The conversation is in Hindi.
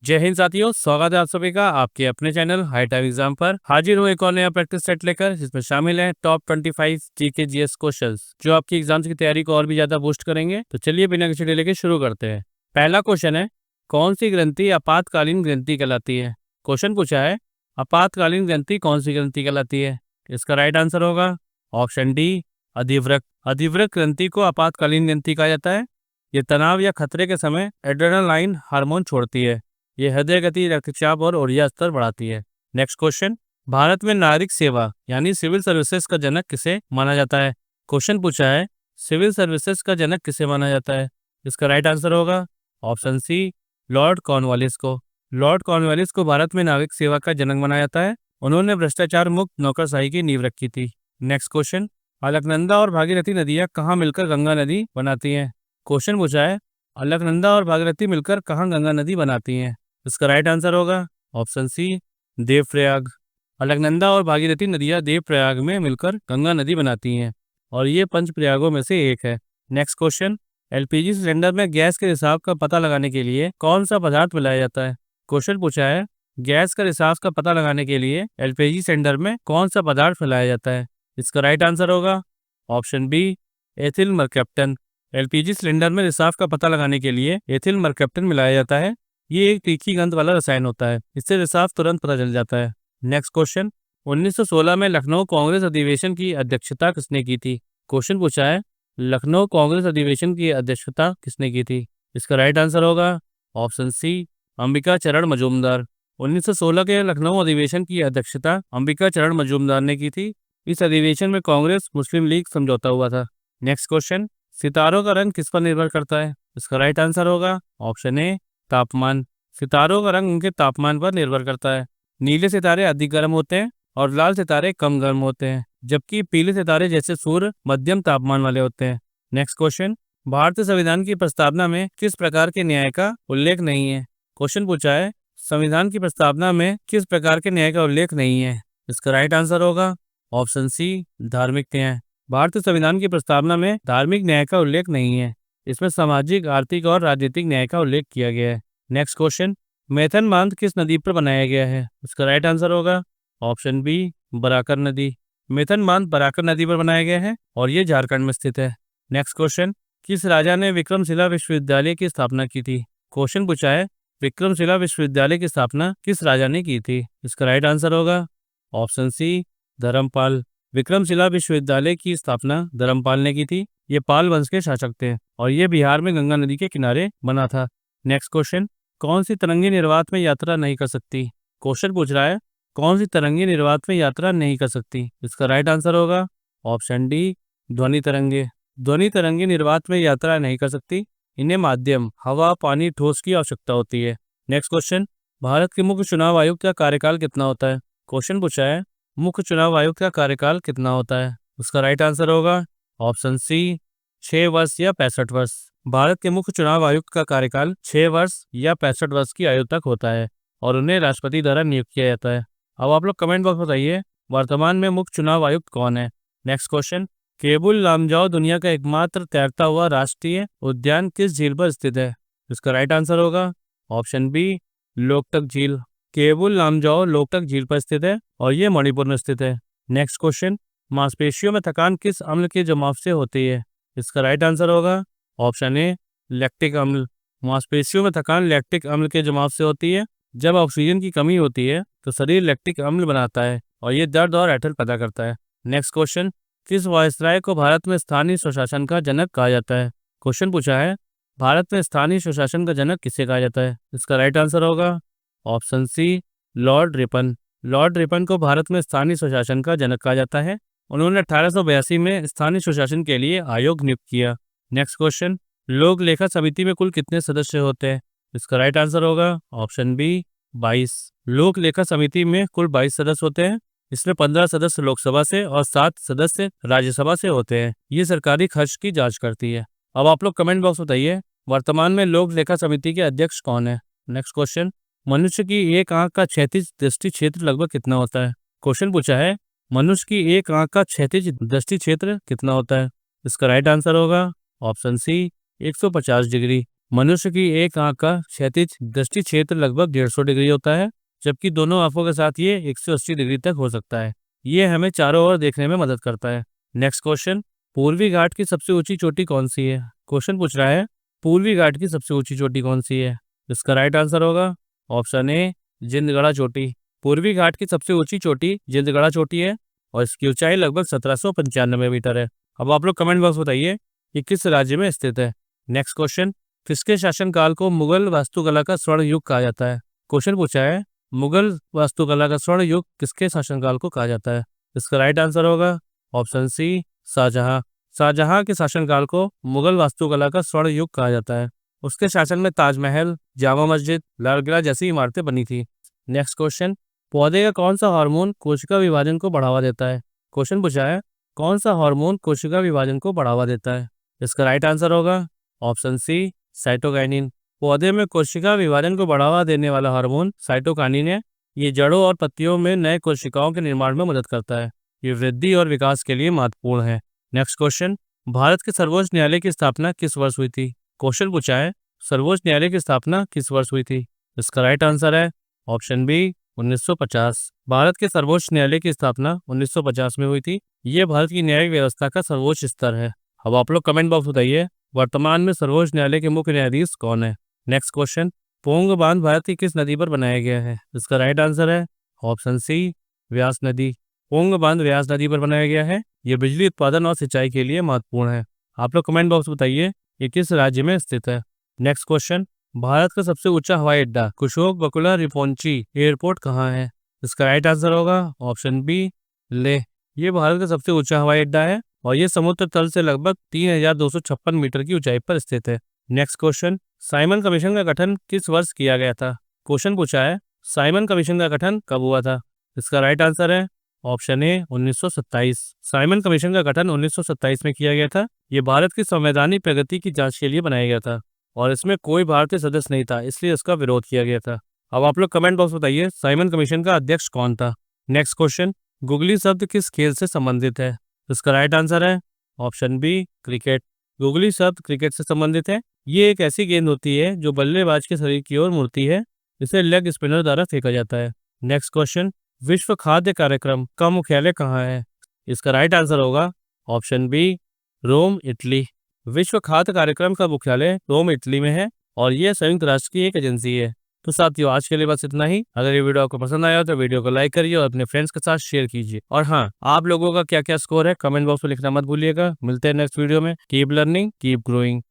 जय हिंद साथियों, स्वागत है आप सभी का आपके अपने चैनल हाई टाइम एग्जाम पर। हाजिर हूँ एक और नया प्रैक्टिस सेट लेकर, जिसमें शामिल है टॉप 25 जीके जीएस क्वेश्चंस जो आपकी एग्जाम्स की तैयारी को और भी ज्यादा बूस्ट करेंगे। तो चलिए बिना किसी डिले के शुरू करते हैं। पहला क्वेश्चन है, कौन सी ग्रंथि आपातकालीन ग्रंथि कहलाती है। क्वेश्चन पूछा है, आपातकालीन ग्रंथि कौन सी ग्रंथि कहलाती है। इसका राइट आंसर होगा ऑप्शन डी, अधिवृक्क। अधिवृक्क ग्रंथि को आपातकालीन ग्रंथि कहा जाता है। ये तनाव या खतरे के समय एड्रेनालाइन हार्मोन छोड़ती है। ये हृदय गति, रक्तचाप और ऊर्जा स्तर बढ़ाती है। नेक्स्ट क्वेश्चन, भारत में नागरिक सेवा यानी सिविल सर्विसेज का जनक किसे माना जाता है। क्वेश्चन पूछा है, सिविल सर्विसेज का जनक किसे माना जाता है। इसका राइट आंसर होगा ऑप्शन सी, लॉर्ड कॉर्नवालिस को। लॉर्ड कॉर्नवालिस को भारत में नागरिक सेवा का जनक माना जाता है। उन्होंने भ्रष्टाचार मुक्त नौकरशाही की नींव रखी थी। नेक्स्ट क्वेश्चन, अलकनंदा और भागीरथी नदियां कहाँ मिलकर गंगा नदी बनाती हैं। क्वेश्चन पूछा है, अलकनंदा और भागीरथी मिलकर कहाँ गंगा नदी बनाती हैं। इसका राइट आंसर होगा ऑप्शन सी, देवप्रयाग। अलकनंदा और भागीरथी नदियां देवप्रयाग में मिलकर गंगा नदी बनाती हैं और ये पंच प्रयागों में से एक है। नेक्स्ट क्वेश्चन, एलपीजी सिलेंडर में गैस के रिसाव का पता लगाने के लिए कौन सा पदार्थ मिलाया जाता है। क्वेश्चन पूछा है, गैस का रिसाव का पता लगाने के लिए एलपीजी सिलेंडर में कौन सा पदार्थ मिलाया जाता है। इसका राइट आंसर होगा option B, ethyl mercaptan. LPG cylinder में रिसाव का पता लगाने के लिए एथिल मरकैप्टन मिलाया जाता है। ये एक तीखी गंध वाला रसायन होता है, इससे रिसाव तुरंत पता चल जाता है। नेक्स्ट क्वेश्चन, 1916 में लखनऊ कांग्रेस अधिवेशन की अध्यक्षता किसने की थी। क्वेश्चन पूछा है, लखनऊ कांग्रेस अधिवेशन की अध्यक्षता किसने की थी। इसका राइट आंसर होगा ऑप्शन सी, अंबिका चरण मजूमदार। 1916 के लखनऊ अधिवेशन की अध्यक्षता अंबिका चरण मजूमदार ने की थी। इस अधिवेशन में कांग्रेस मुस्लिम लीग समझौता हुआ था। नेक्स्ट क्वेश्चन, सितारों का रंग किस पर निर्भर करता है। इसका राइट आंसर होगा ऑप्शन ए, तापमान। सितारों का रंग उनके तापमान पर निर्भर करता है। नीले सितारे अधिक गर्म होते हैं और लाल सितारे कम गर्म होते हैं, जबकि पीले सितारे जैसे सूर्य मध्यम तापमान वाले होते हैं। नेक्स्ट क्वेश्चन, भारतीय संविधान की प्रस्तावना में किस प्रकार के न्याय का उल्लेख नहीं है। क्वेश्चन पूछा है, संविधान की प्रस्तावना में किस प्रकार के न्याय का उल्लेख नहीं है। इसका राइट आंसर होगा ऑप्शन सी, धार्मिक न्याय। भारतीय संविधान की प्रस्तावना में धार्मिक न्याय का उल्लेख नहीं है। इसमें सामाजिक, आर्थिक और राजनीतिक न्याय का उल्लेख किया गया है। नेक्स्ट क्वेश्चन, मैथन बांध किस नदी पर बनाया गया है। इसका राइट आंसर होगा ऑप्शन बी, बराकर नदी। मैथन बांध बराकर नदी पर बनाया गया है और ये झारखंड में स्थित है। नेक्स्ट क्वेश्चन, किस राजा ने विक्रमशिला विश्वविद्यालय की स्थापना की थी। क्वेश्चन पूछा है, विक्रमशिला विश्वविद्यालय की स्थापना किस राजा ने की थी। इसका राइट आंसर होगा ऑप्शन सी, धर्मपाल। विक्रमशिला विश्वविद्यालय की स्थापना धर्मपाल ने की थी। ये पाल वंश के शासक थे और ये बिहार में गंगा नदी के किनारे बना था। नेक्स्ट क्वेश्चन, कौन सी तरंगे निर्वात में यात्रा नहीं कर सकती। क्वेश्चन पूछ रहा है, कौन सी तरंगे निर्वात में यात्रा नहीं कर सकती। इसका राइट आंसर होगा ऑप्शन डी, ध्वनि तरंगे। ध्वनि तरंगे निर्वात में यात्रा नहीं कर सकती। इन्हें माध्यम हवा, पानी, ठोस की आवश्यकता होती है। नेक्स्ट क्वेश्चन, भारत के मुख्य चुनाव आयुक्त का कार्यकाल कितना होता है। क्वेश्चन पूछा है, मुख्य चुनाव आयुक्त का कार्यकाल कितना होता है। उसका राइट आंसर होगा ऑप्शन सी, 6 वर्ष या 65 वर्ष। भारत के मुख्य चुनाव आयुक्त का कार्यकाल 6 वर्ष या 65 वर्ष की आयु तक होता है और उन्हें राष्ट्रपति द्वारा नियुक्त किया जाता है। अब आप लोग कमेंट बॉक्स में बताइए, वर्तमान में मुख्य चुनाव आयुक्त कौन है। नेक्स्ट क्वेश्चन, केबुल लामजाओ दुनिया का एकमात्र तैरता हुआ राष्ट्रीय उद्यान किस झील पर स्थित है। इसका राइट आंसर होगा ऑप्शन बी, लोकटक झील। केबुल लामजाओ लोकटक झील पर स्थित है और ये मणिपुर में स्थित है। नेक्स्ट क्वेश्चन, मांसपेशियों में थकान किस अम्ल के जमाव से होती है। इसका राइट आंसर होगा ऑप्शन ए, लैक्टिक अम्ल। मांसपेशियों में थकान लैक्टिक अम्ल के जमाव से होती है। जब ऑक्सीजन की कमी होती है तो शरीर लैक्टिक अम्ल बनाता है और ये दर्द और ऐंठन पैदा करता है। नेक्स्ट क्वेश्चन, किस वायसराय को भारत में स्थानीय स्वशासन का जनक कहा जाता है। क्वेश्चन पूछा है, भारत में स्थानीय स्वशासन का जनक किसे कहा जाता है। इसका राइट आंसर होगा option C, Lord Ripon. Lord Ripon को भारत में स्थानीय स्वशासन का जनक कहा जाता है। उन्होंने 1882 में स्थानीय स्वशासन के लिए आयोग नियुक्त किया। नेक्स्ट क्वेश्चन, लोक लेखा समिति में कुल कितने सदस्य होते हैं। इसका राइट आंसर होगा ऑप्शन बी, 22। लोक लेखा समिति में कुल 22 सदस्य होते हैं। इसमें 15 सदस्य लोकसभा से और 7 सदस्य राज्यसभा से होते हैं। ये सरकारी खर्च की जांच करती है। अब आप लोग कमेंट बॉक्स बताइए, वर्तमान में लोक लेखा समिति के अध्यक्ष कौन है। नेक्स्ट क्वेश्चन, मनुष्य की एक आंख का क्षैतिज दृष्टि क्षेत्र लगभग कितना होता है। क्वेश्चन पूछा है, मनुष्य की एक आंख का क्षैतिज दृष्टि क्षेत्र कितना होता है। इसका राइट आंसर होगा ऑप्शन सी, 150 डिग्री। मनुष्य की एक आंख का क्षैतिज दृष्टि क्षेत्र लगभग 150 डिग्री होता है, जबकि दोनों आंखों के साथ ये 180 डिग्री तक हो सकता है। ये हमें चारों ओर देखने में मदद करता है। नेक्स्ट क्वेश्चन, पूर्वी घाट की सबसे ऊंची चोटी कौन सी है? क्वेश्चन पूछ रहा है पूर्वी घाट की सबसे ऊंची चोटी कौन सी है? इसका राइट आंसर होगा ऑप्शन ए, जिंदगड़ा चोटी। पूर्वी घाट की सबसे ऊंची चोटी जिंदगड़ा चोटी है और इसकी ऊंचाई लगभग 1795 मीटर है। अब आप लोग कमेंट बॉक्स बताइए कि किस राज्य में स्थित है। नेक्स्ट क्वेश्चन, किसके शासनकाल को मुगल वास्तुकला का स्वर्ण युग कहा जाता है? क्वेश्चन पूछा है मुगल वास्तुकला का स्वर्ण युग किसके शासनकाल को कहा जाता है? इसका राइट आंसर होगा ऑप्शन सी, शाहजहां। शाहजहां के शासनकाल को मुगल वास्तुकला का स्वर्ण युग कहा जाता है। उसके शासन में ताजमहल, जामा मस्जिद, लाल किला जैसी इमारतें बनी थी। नेक्स्ट क्वेश्चन, पौधे का कौन सा हार्मोन कोशिका विभाजन को बढ़ावा देता है? क्वेश्चन पूछा है कौन सा हार्मोन कोशिका विभाजन को बढ़ावा देता है? इसका राइट आंसर होगा ऑप्शन सी, साइटोकाइनिन। पौधे में कोशिका विभाजन को बढ़ावा देने वाला हार्मोन साइटोकाइनिन है। ये जड़ों और पत्तियों में नए कोशिकाओं के निर्माण में मदद करता है। ये वृद्धि और विकास के लिए महत्वपूर्ण है। नेक्स्ट क्वेश्चन, भारत के सर्वोच्च न्यायालय की स्थापना किस वर्ष हुई थी? क्वेश्चन पूछा है सर्वोच्च न्यायालय की स्थापना किस वर्ष हुई थी? इसका राइट आंसर है ऑप्शन बी, 1950। भारत के सर्वोच्च न्यायालय की स्थापना 1950 में हुई थी। ये भारत की न्यायिक व्यवस्था का सर्वोच्च स्तर है। अब आप लोग कमेंट बॉक्स बताइए वर्तमान में सर्वोच्च न्यायालय के मुख्य न्यायाधीश कौन है? नेक्स्ट क्वेश्चन, पोंग बांध भारत की किस नदी पर बनाया गया है? इसका राइट आंसर है ऑप्शन सी, व्यास नदी। पोंग बांध व्यास नदी पर बनाया गया है। यह बिजली उत्पादन और सिंचाई के लिए महत्वपूर्ण है। आप लोग कमेंट बॉक्स बताइए ये किस राज्य में स्थित है। नेक्स्ट क्वेश्चन, भारत का सबसे ऊंचा हवाई अड्डा कुशोक बकुला रिम्पोची एयरपोर्ट कहाँ है? इसका राइट आंसर होगा ऑप्शन बी, लेह। ये भारत का सबसे ऊंचा हवाई अड्डा है और ये समुद्र तल से लगभग 3256 मीटर की ऊंचाई पर स्थित है। नेक्स्ट क्वेश्चन, साइमन कमीशन का गठन किस वर्ष किया गया था? क्वेश्चन पूछा है साइमन कमीशन का गठन कब हुआ था? इसका राइट आंसर है ऑप्शन ए, 1927। साइमन कमीशन का गठन 1927 में किया गया था। ये भारत की संवैधानिक प्रगति की जांच के लिए बनाया गया था और इसमें कोई भारतीय सदस्य नहीं था, इसलिए इसका विरोध किया गया था। अब आप लोग कमेंट बॉक्स बताइए साइमन कमीशन का अध्यक्ष कौन था। नेक्स्ट क्वेश्चन, गुगली शब्द किस खेल से संबंधित है? इसका राइट आंसर है ऑप्शन बी, क्रिकेट। गुगली शब्द क्रिकेट से संबंधित है। ये एक ऐसी गेंद होती है जो बल्लेबाज के शरीर की ओर मुड़ती है। इसे लेग स्पिनर द्वारा फेंका जाता है। नेक्स्ट क्वेश्चन, विश्व खाद्य कार्यक्रम का मुख्यालय कहाँ है? इसका राइट आंसर होगा ऑप्शन बी, रोम, इटली। विश्व खाद्य कार्यक्रम का मुख्यालय रोम, इटली में है और यह संयुक्त राष्ट्र की एक एजेंसी है। तो साथियों आज के लिए बस इतना ही। अगर ये वीडियो आपको पसंद आया तो वीडियो को लाइक करिए और अपने फ्रेंड्स के साथ शेयर कीजिए। और हाँ, आप लोगों का क्या क्या स्कोर है कमेंट बॉक्स में लिखना मत भूलिएगा। मिलते हैं नेक्स्ट वीडियो में। Keep learning, keep growing.